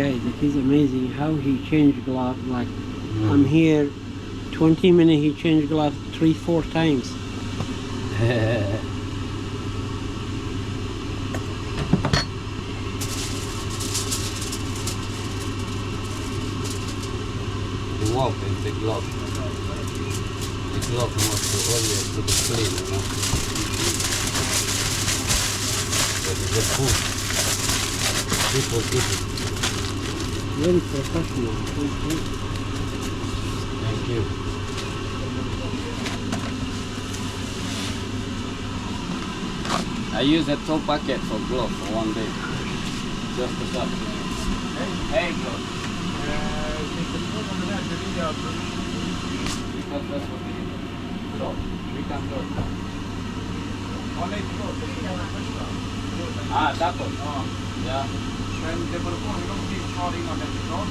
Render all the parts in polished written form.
guys, it is amazing how he changed glove. Like I'm here 20 minutes, he changed glove 3-4 times. The walk in the glove. The glove must always to be clean, you know. That is the food. People eat it. Very professional. Thank you. I use a top bucket for glove for one day. Just to start. Hey, glove. Because that's what we do. So, we can do it. Ah, tacos. Yeah. Men det beror på hur lång tid tar det innan den blir klar?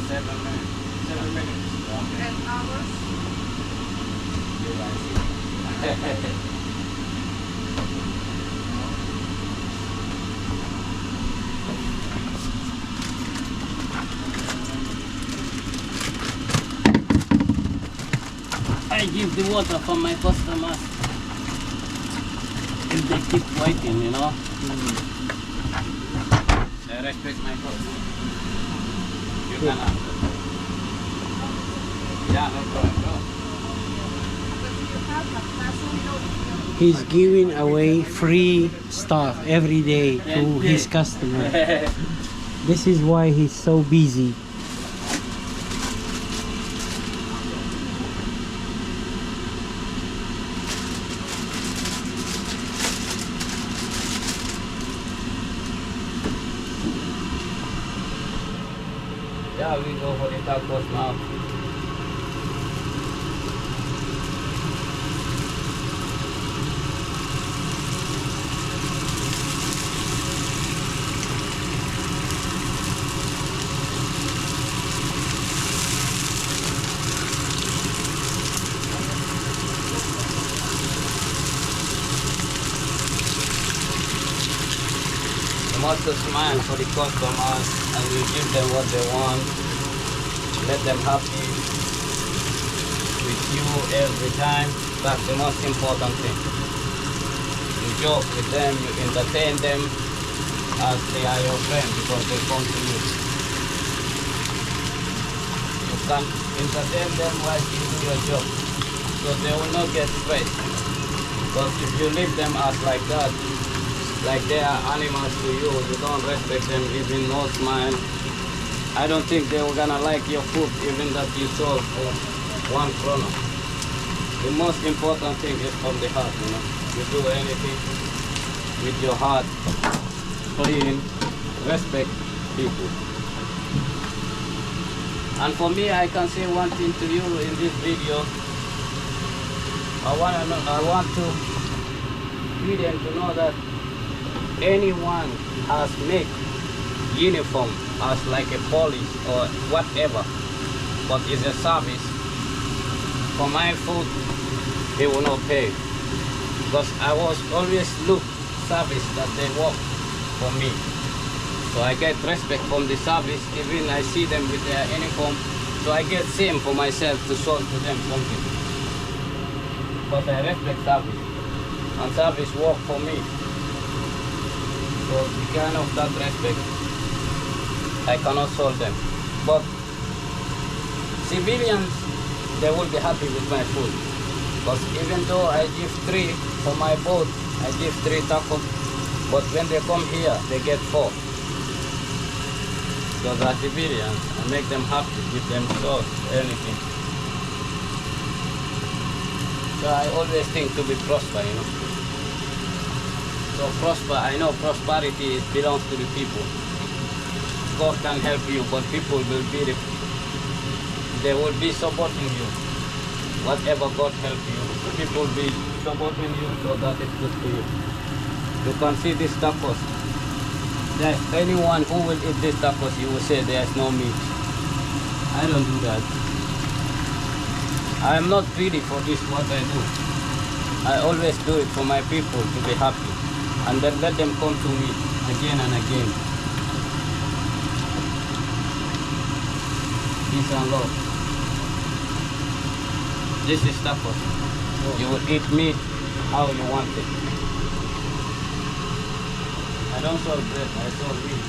7 minutes. 7 minutes. Okay. 10 hours. I give the water for my customers. If they keep waiting, you know. I respect my customers. You can ask. Yeah, no problem, bro. He's giving away free stuff every day to his customers. This is why he's so busy. Yeah, we go for the tacos now. You must smile for the customers and you give them what they want. Let them happy with you every time. That's the most important thing. You joke with them, you entertain them as they are your friend because they come to you. You can entertain them while you do your job so they will not get stressed. Because if you leave them as like that, like they are animals to you, you don't respect them, even no smile. I don't think they were gonna like your food even that you sold for 1 krona. The most important thing is from the heart, you know. You do anything with your heart, clean, respect people. And for me, I can say one thing to you in this video. I want to feed them to know that anyone has made uniform as like a police or whatever, but it's a service. For my food, they will not pay. Because I was always look service that they work for me. So I get respect from the service, even I see them with their uniform. So I get same for myself to show to them something. Because I respect service. And service work for me. So because of that respect, I cannot solve them. But civilians, they will be happy with my food. Because even though I give 3 for my boat, I give 3 tacos, but when they come here, they get 4. So they are civilians, I make them happy, give them sauce, anything. So I always think to be prosper, you know. So prosper, I know prosperity belongs to the people. God can help you, but people will be they will be supporting you. Whatever God help you, people will be supporting you, so that is good to you. You can see these tacos. There's anyone who will eat these tacos, you will say there's no meat. I don't do that. I am not greedy for this, what I do. I always do it for my people to be happy. And then let them come to me again and again. peace and love. This is tacos. You will eat meat how you want it. I don't sell bread, I sell meat.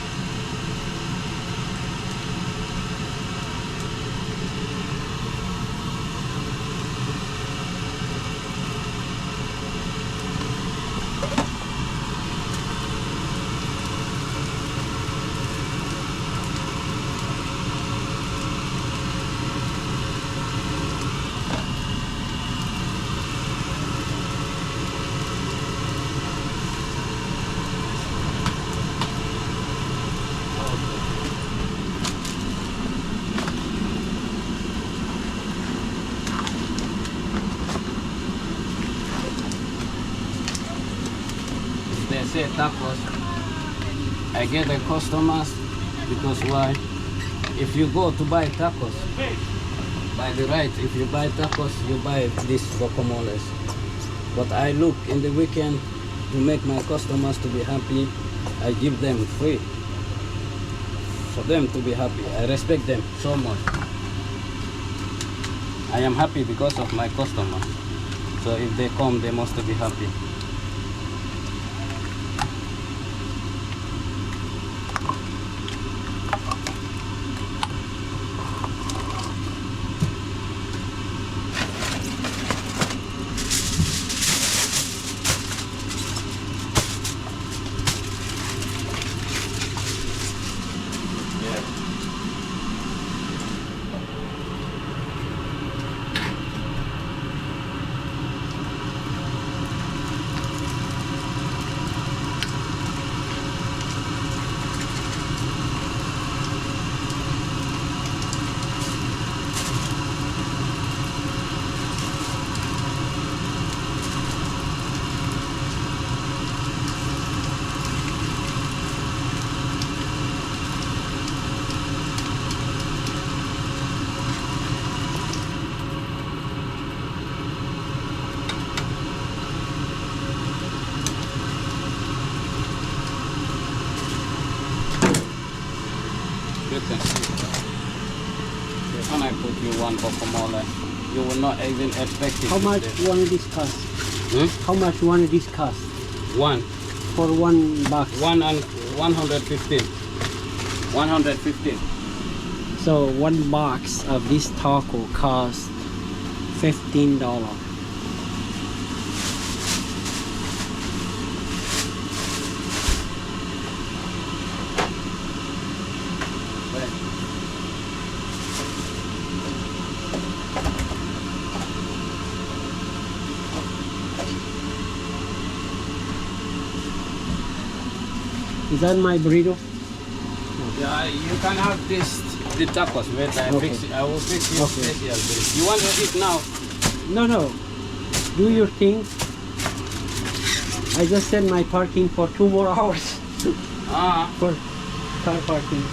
They say tacos, I get the customers because why? If you go to buy tacos, by the right, if you buy tacos, you buy these guacamoles. But I look in the weekend to make my customers to be happy, I give them free. For them to be happy, I respect them so much. I am happy because of my customers. So if they come, they must be happy. You can see. When I put you one guacamole, you will not even expect it. How to much stay. you want to discuss? Hmm? How much you want to discuss One. for one box? One and 115. 115. So one box of this taco costs $15. Is that my burrito? Yeah, you can have this, the tacos. Wait, Okay. I will fix you Okay. special burrito. You want to eat now? No. Do your thing. I just set my parking for 2 more hours Ah. for car parking.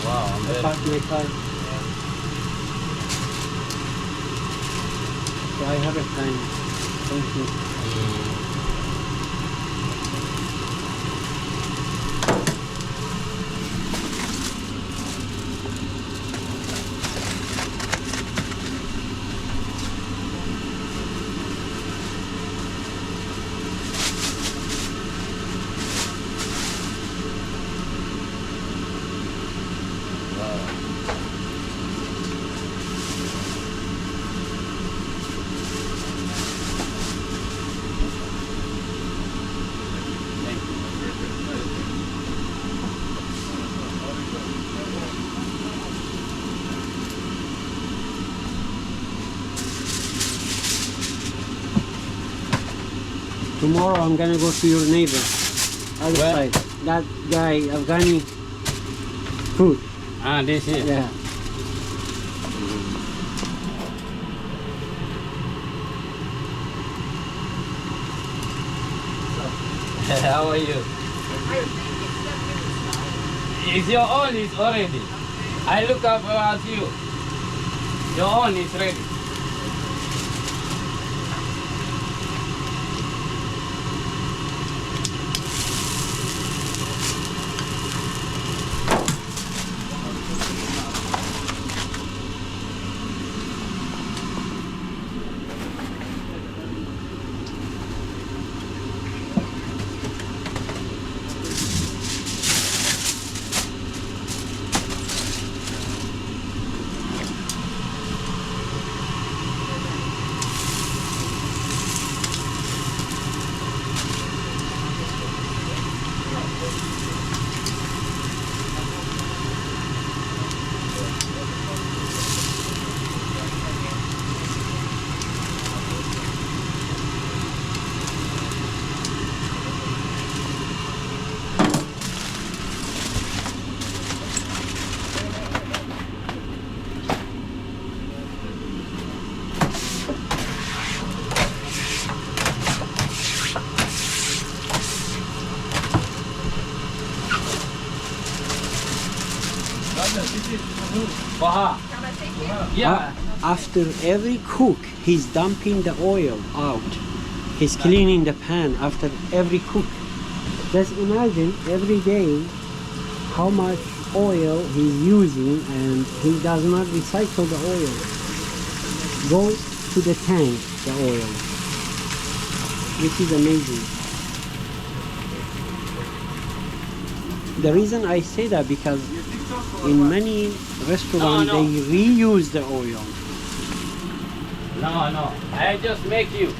Wow, I parked my car. So I have a time. Thank you. Tomorrow I'm gonna go to your neighbor, other Where? side. That guy, Afghani food. Ah, this is. Yeah. How are you? Is your own is already? I look up at you. Your own is ready. Baha. Yeah. After every cook, he's dumping the oil out. He's cleaning the pan after every cook. Just imagine every day how much oil he's using, and he does not recycle the oil. Goes to the tank, the oil. Which is amazing. The reason I say that because in many restaurants No. they reuse the oil. No, I just make you.